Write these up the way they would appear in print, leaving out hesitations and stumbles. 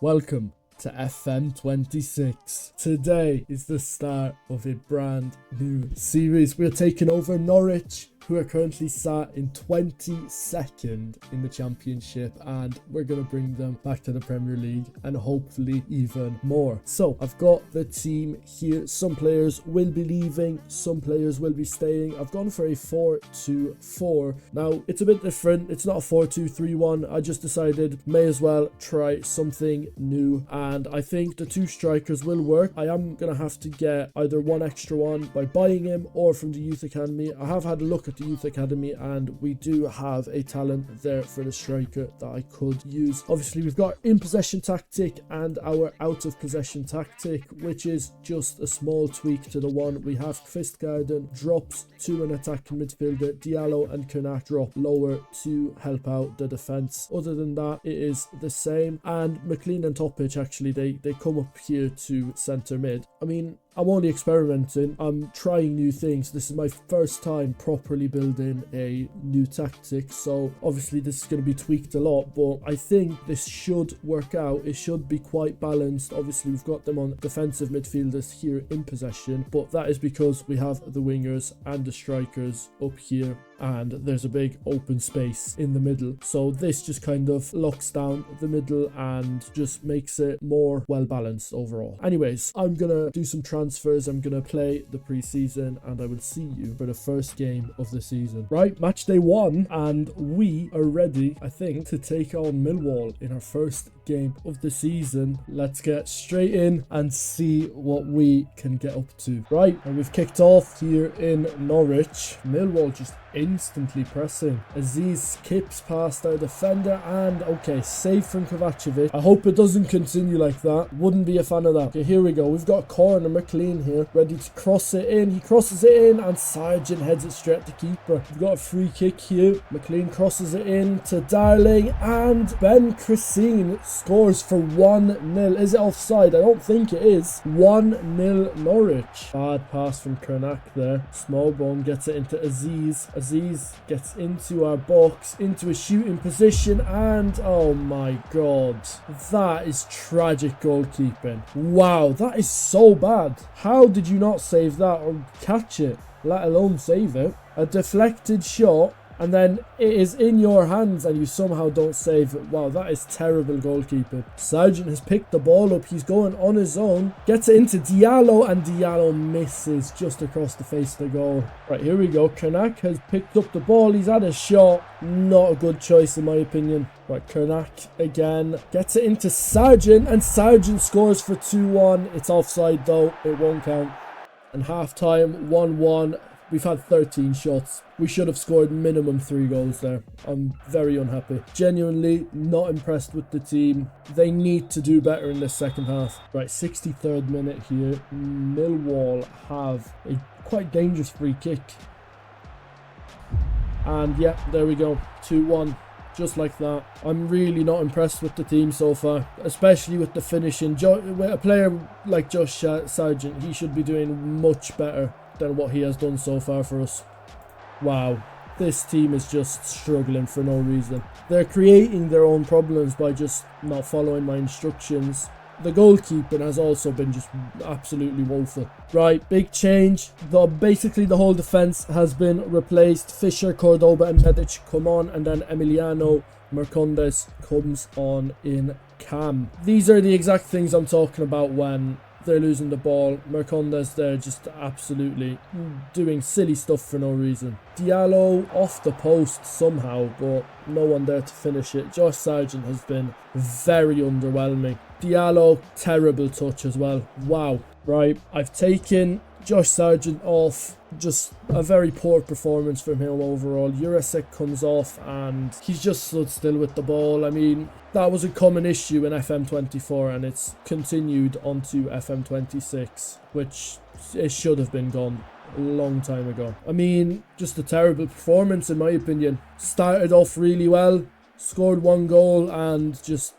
Welcome to FM26. Today is the start of a brand new series. We're taking over Norwich, who are currently sat in 22nd in the Championship, and we're going to bring them back to the Premier League and hopefully even more. So I've got the team here. Some players will be leaving, some players will be staying. I've gone for a 4-2-4. Now it's a bit different. It's not a 4-2-3-1. I just decided may as well try something new, and I think the two strikers will work. I am going to have to get either one extra one by buying him or from the youth academy. I have had a look at the youth academy and we do have a talent there for the striker that I could use. Obviously we've got in possession tactic and our out of possession tactic, which is just a small tweak to the one we have. Kvistgarden drops to an attacking midfielder, Diallo and Kernak drop lower to help out the defense. Other than that, it is the same, and McLean and Topic actually they come up here to centre mid. I mean, I'm only experimenting, I'm trying new things. This is my first time properly building a new tactic, so obviously this is going to be tweaked a lot, but I think this should work out. It should be quite balanced. Obviously we've got them on defensive midfielders here in possession, but that is because we have the wingers and the strikers up here, and there's a big open space in the middle, so this just kind of locks down the middle and just makes it more well balanced overall. Anyways, I'm gonna do some transfers, I'm gonna play the preseason, and I will see you for the first game of the season. Right, match day 1, and we are ready, I think, to take on Millwall in our first game of the season. Let's get straight in and see what we can get up to. Right, and we've kicked off here in Norwich. Millwall just instantly pressing. Aziz skips past our defender, and okay, save from Kovacevic. I hope it doesn't continue like that. Wouldn't be a fan of that. Okay, here we go. We've got a corner. McLean here, ready to cross it in. He crosses it in, and Sargent heads it straight at the keeper. We've got a free kick here. McLean crosses it in to Darling, and Ben Christine scores for 1-0. Is it offside? I don't think it is. 1-0 Norwich. Bad pass from Kernak there. Smallbone gets it into Aziz. Aziz gets into our box, into a shooting position, and oh my god, that is tragic goalkeeping. Wow, that is so bad. How did you not save that or catch it, let alone save it? A deflected shot, and then it is in your hands and you somehow don't save it. Wow, that is terrible goalkeeping. Sargent has picked the ball up. He's going on his own. Gets it into Diallo, and Diallo misses just across the face of the goal. Right, here we go. Kernak has picked up the ball. He's had a shot. Not a good choice in my opinion. Right, Kernak again. Gets it into Sargent, and Sargent scores for 2-1. It's offside though. It won't count. And half time, 1-1. We've had 13 shots. We should have scored minimum 3 goals there. I'm very unhappy. Genuinely not impressed with the team. They need to do better in this second half. Right, 63rd minute here. Millwall have a quite dangerous free kick. And yeah, there we go. 2-1. Just like that. I'm really not impressed with the team so far, especially with the finishing. A player like Josh Sargent, he should be doing much better than what he has done so far for us. Wow, this team is just struggling for no reason. They're creating their own problems by just not following my instructions. The goalkeeping has also been just absolutely woeful. Right, big change. Basically the whole defence has been replaced. Fisher, Cordoba and Medic come on, and then Emiliano Marcondes comes on in cam. These are the exact things I'm talking about when they're losing the ball. Marcondes there just absolutely doing silly stuff for no reason. Diallo off the post somehow, but no one there to finish it. Josh Sargent has been very underwhelming. Diallo, terrible touch as well. Wow. Right, I've taken Josh Sargent off. Just a very poor performance from him overall. Jurasek comes off and he's just stood still with the ball. I mean, that was a common issue in FM24 and it's continued onto FM26, which it should have been gone a long time ago. I mean, just a terrible performance in my opinion. Started off really well, scored 1 goal and just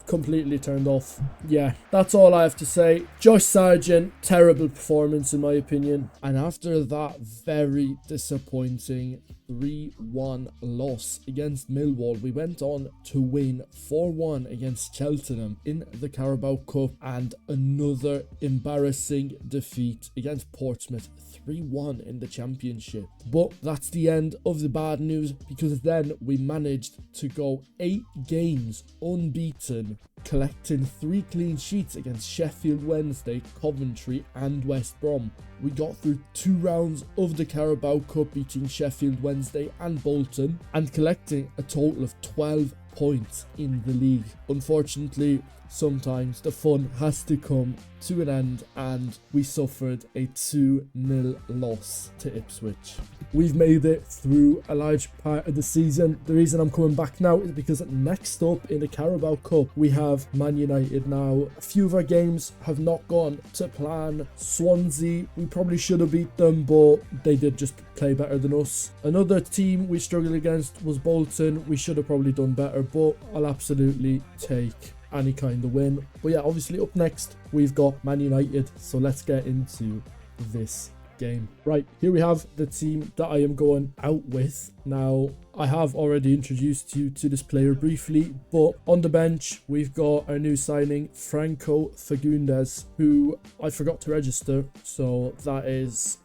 completely turned off. Yeah, that's all I have to say. Josh Sargent, terrible performance in my opinion. And after that very disappointing 3-1 loss against Millwall. We went on to win 4-1 against Cheltenham in the Carabao Cup, and another embarrassing defeat against Portsmouth, 3-1 in the Championship. But that's the end of the bad news, because then we managed to go 8 games unbeaten, collecting 3 clean sheets against Sheffield Wednesday, Coventry and West Brom. We got through 2 rounds of the Carabao Cup, beating Sheffield Wednesday and Bolton, and collecting a total of 12 points in the league. Unfortunately, sometimes the fun has to come to an end, and we suffered a 2-0 loss to Ipswich. We've made it through a large part of the season. The reason I'm coming back now is because next up in the Carabao Cup, we have Man United. Now, a few of our games have not gone to plan. Swansea, we probably should have beat them, but they did just play better than us. Another team we struggled against was Bolton. We should have probably done better, but I'll absolutely take any kind of win. But yeah, obviously up next we've got Man United, so let's get into this game. Right, here we have the team that I am going out with. Now, I have already introduced you to this player briefly, but on the bench we've got our new signing, Franco Fagundes, who I forgot to register, so that is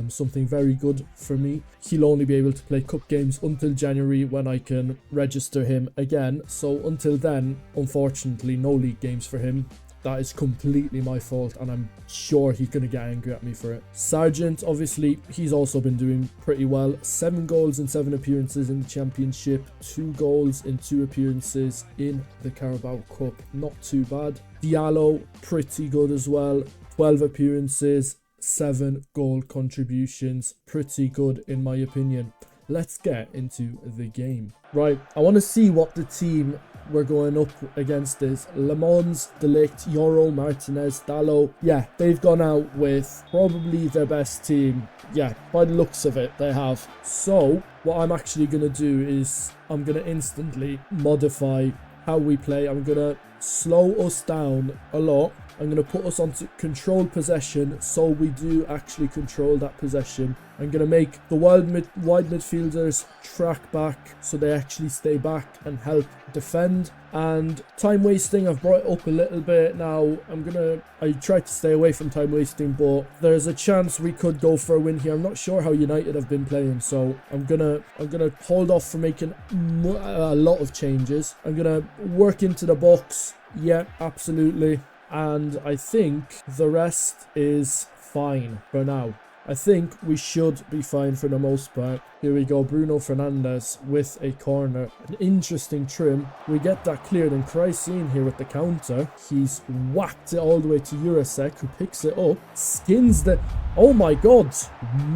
something very good for me. He'll only be able to play cup games until January, when I can register him again. So until then, unfortunately, no league games for him. That is completely my fault, and I'm sure he's going to get angry at me for it. Sargent, obviously, he's also been doing pretty well. 7 goals in 7 appearances in the Championship, 2 goals in 2 appearances in the Carabao Cup. Not too bad. Diallo, pretty good as well. 12 appearances, 7 goal contributions. Pretty good in my opinion. Let's get into the game. Right, I want to see what the team we're going up against is. Le Mans, Delict, Yoro, Martinez, Dallo. Yeah, they've gone out with probably their best team. Yeah, by the looks of it, they have. So, what I'm actually going to do is I'm going to instantly modify how we play. I'm going to slow us down a lot. I'm going to put us onto controlled possession, so we do actually control that possession. I'm going to make the wide midfielders track back, so they actually stay back and help defend. And time wasting, I've brought it up a little bit. Now, I try to stay away from time wasting, but there's a chance we could go for a win here. I'm not sure how United have been playing, so I'm gonna hold off from making a lot of changes. I'm gonna work into the box. Yeah, absolutely. And I think the rest is fine for now. I think we should be fine for the most part. Here we go, Bruno Fernandes with a corner. An interesting trim. We get that cleared, and Krycin here with the counter. He's whacked it all the way to Jurasek, who picks it up. Skins the... Oh my god!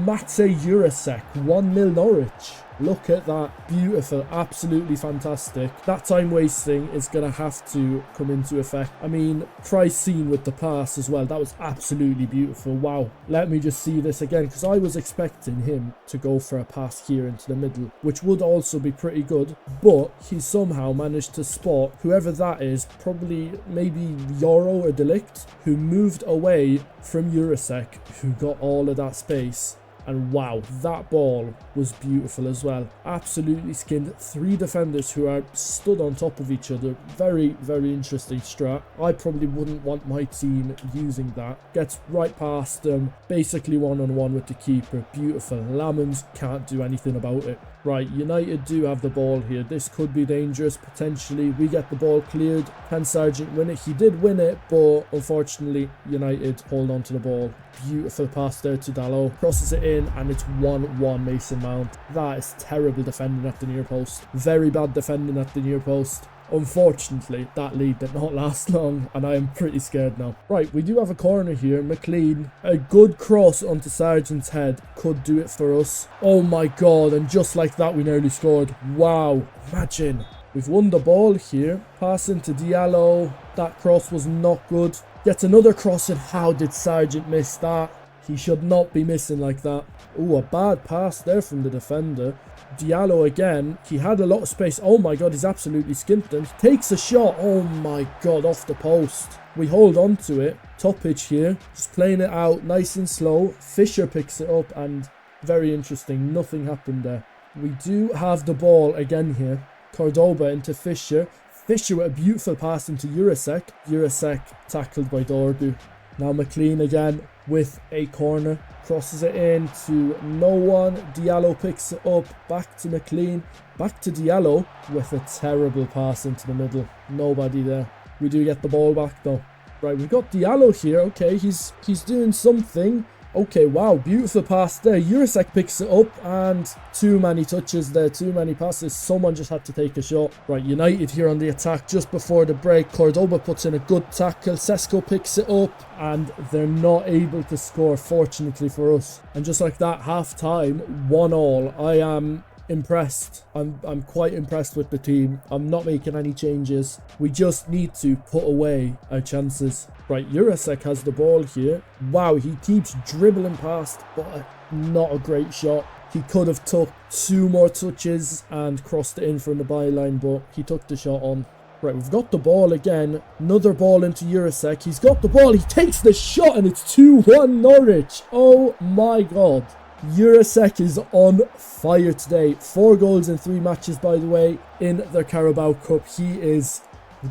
Mate Jurasek, 1-0 Norwich. Look at that. Beautiful. Absolutely fantastic. That time wasting is going to have to come into effect. I mean, Krycin with the pass as well. That was absolutely beautiful. Wow. Let me just see this again, because I was expecting him to go for a pass here into the middle, which would also be pretty good. But he somehow managed to spot whoever that is, probably maybe Yoro or Delict, who moved away from Jurasek, who got all of that space. And wow, that ball was beautiful as well. Absolutely skinned 3 defenders who are stood on top of each other. Very, very interesting strat. I probably wouldn't want my team using that. Gets right past them. Basically one-on-one with the keeper. Beautiful. Lamans can't do anything about it. Right, United do have the ball here. This could be dangerous, potentially. We get the ball cleared. Can Sargent win it? He did win it, but unfortunately, United hold on to the ball. Beautiful pass there to Dallo. Crosses it in, and it's 1-1 Mason Mount. That is terrible defending at the near post. Very bad defending at the near post. Unfortunately, that lead did not last long, and I am pretty scared now. Right, we do have a corner here. McLean, a good cross onto Sargent's head could do it for us. Oh my god, and just like that, we nearly scored. Wow, imagine. We've won the ball here. Passing to Diallo. That cross was not good. Gets another cross, and how did Sargent miss that? He should not be missing like that. Oh, a bad pass there from the defender. Diallo again. He had a lot of space. Oh my god, he's absolutely skinned them. He takes a shot. Oh my god, off the post. We hold on to it. Top pitch here. Just playing it out nice and slow. Fisher picks it up, and very interesting. Nothing happened there. We do have the ball again here. Cordoba into Fisher. Fisher with a beautiful pass into Jurasek. Jurasek tackled by Dorgu. Now McLean again with a corner. Crosses it in to no one. Diallo picks it up. Back to McLean. Back to Diallo with a terrible pass into the middle. Nobody there. We do get the ball back though. Right, we've got Diallo here. Okay, he's doing something. Okay, wow, beautiful pass there. Jurasek picks it up and too many touches there, too many passes. Someone just had to take a shot. Right, United here on the attack just before the break. Cordoba puts in a good tackle. Sesko picks it up and they're not able to score, fortunately for us. And just like that, half time, 1-1. I am impressed. I'm quite impressed with the team. I'm not making any changes. We just need to put away our chances. Right, Jurasek has the ball here. Wow, he keeps dribbling past, but not a great shot. He could have took 2 more touches and crossed it in from the byline, but he took the shot on. Right, we've got the ball again. Another ball into Jurasek. He's got the ball. He takes the shot and it's 2-1 Norwich. Oh my God. Jurasek is on fire today. 4 goals in 3 matches, by the way, in the Carabao Cup. He is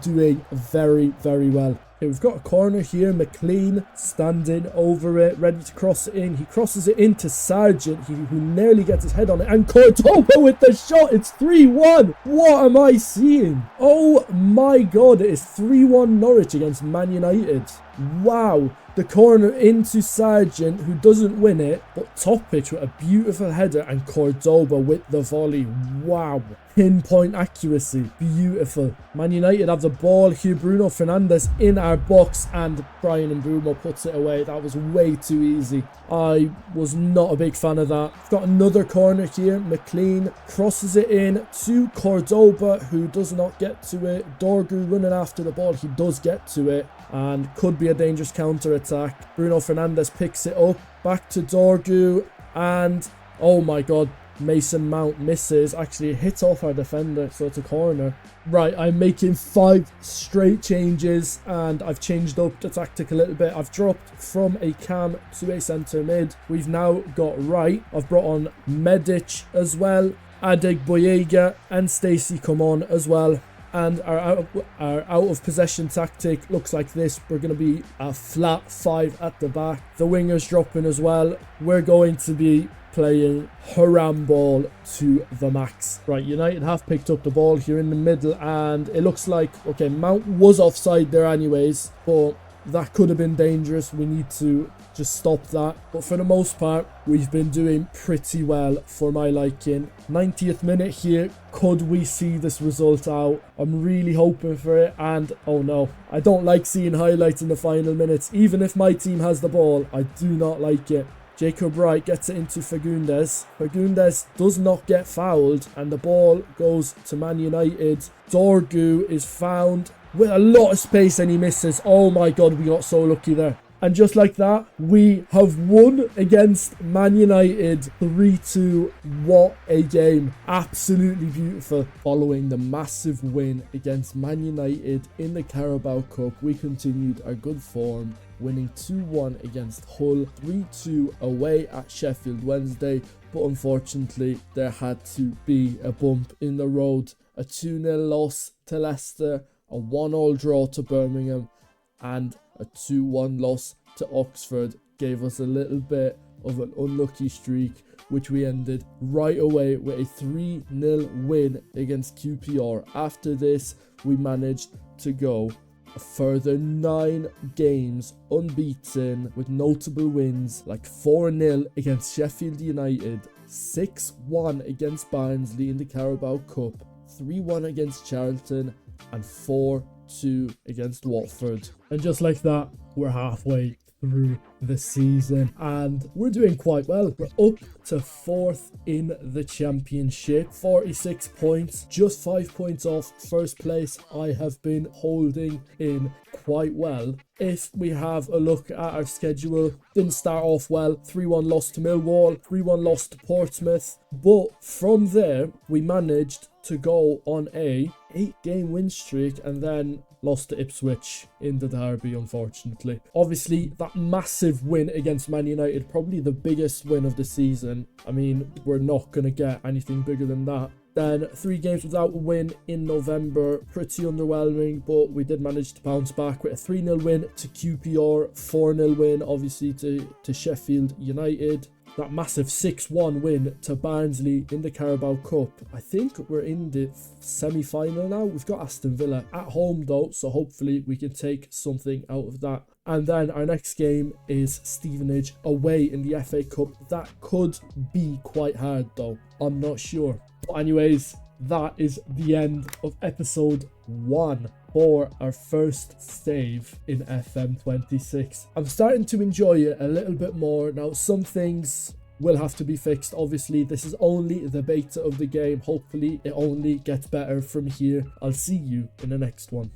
doing very, very well. Okay, we've got a corner here. McLean standing over it, ready to cross it in. He crosses it into Sargent, who nearly gets his head on it. And Cordoba with the shot. It's 3-1. What am I seeing? Oh my God, it is 3-1 Norwich against Man United. Wow. The corner into Sargent, who doesn't win it, but Topic with a beautiful header and Cordoba with the volley. Wow. Pinpoint accuracy. Beautiful. Man United have the ball here. Bruno Fernandes in our box and Brian Mbeumo puts it away. That was way too easy. I was not a big fan of that. We've got another corner here. McLean crosses it in to Cordoba, who does not get to it. Dorgu running after the ball. He does get to it and could be a dangerous counter-attack. Bruno Fernandes picks it up. Back to Dorgu and oh my God. Mason Mount misses. Actually, it hits off our defender, so it's a corner. Right, I'm making 5 straight changes, and I've changed up the tactic a little bit. I've dropped from a cam to a centre mid. We've now got right. I've brought on Medic as well. Adegboyega and Stacey come on as well. And our out of possession tactic looks like this. We're going to be a flat 5 at the back. The wingers dropping as well. We're going to be playing haram ball to the max. Right, United have picked up the ball here in the middle and it looks like, okay, Mount was offside there anyways, but that could have been dangerous. We need to just stop that. But for the most part, we've been doing pretty well for my liking. 90th minute here. Could we see this result out? I'm really hoping for it. And oh no, I don't like seeing highlights in the final minutes. Even if my team has the ball, I do not like it. Jacob Wright gets it into Fagundes. Fagundes does not get fouled and the ball goes to Man United. Dorgu is found with a lot of space and he misses. Oh my God, we got so lucky there. And just like that, we have won against Man United 3-2. What a game. Absolutely beautiful. Following the massive win against Man United in the Carabao Cup, we continued our good form, winning 2-1 against Hull, 3-2 away at Sheffield Wednesday. But unfortunately, there had to be a bump in the road. A 2-0 loss to Leicester, a 1-1 draw to Birmingham, and a 2-1 loss to Oxford gave us a little bit of an unlucky streak, which we ended right away with a 3-0 win against QPR. After this, we managed to go a further 9 games unbeaten with notable wins like 4-0 against Sheffield United, 6-1 against Barnsley in the Carabao Cup, 3-1 against Charlton, and 4-2 against Watford. And just like that, we're halfway through the season and we're doing quite well. We're up to 4th in the championship, 46 points, just 5 points off first place. I have been holding in quite well. If we have a look at our schedule, didn't start off well. 3-1 loss to Millwall, 3-1 loss to Portsmouth, but from there we managed to go on a 8-game win streak and then lost to Ipswich in the derby, unfortunately. Obviously, that massive win against Man United, probably the biggest win of the season. I mean, we're not going to get anything bigger than that. Then 3 games without a win in November, pretty underwhelming, but we did manage to bounce back with a 3-0 win to QPR, 4-0 win obviously to Sheffield United. That massive 6-1 win to Barnsley in the Carabao Cup. I think we're in the semi-final now. We've got Aston Villa at home though, so hopefully we can take something out of that. And then our next game is Stevenage away in the FA Cup. That could be quite hard though. I'm not sure. But anyways, that is the end of episode 1 for our first save in FM26. I'm starting to enjoy it a little bit more. Now, some things will have to be fixed. Obviously, this is only the beta of the game. Hopefully, it only gets better from here. I'll see you in the next one.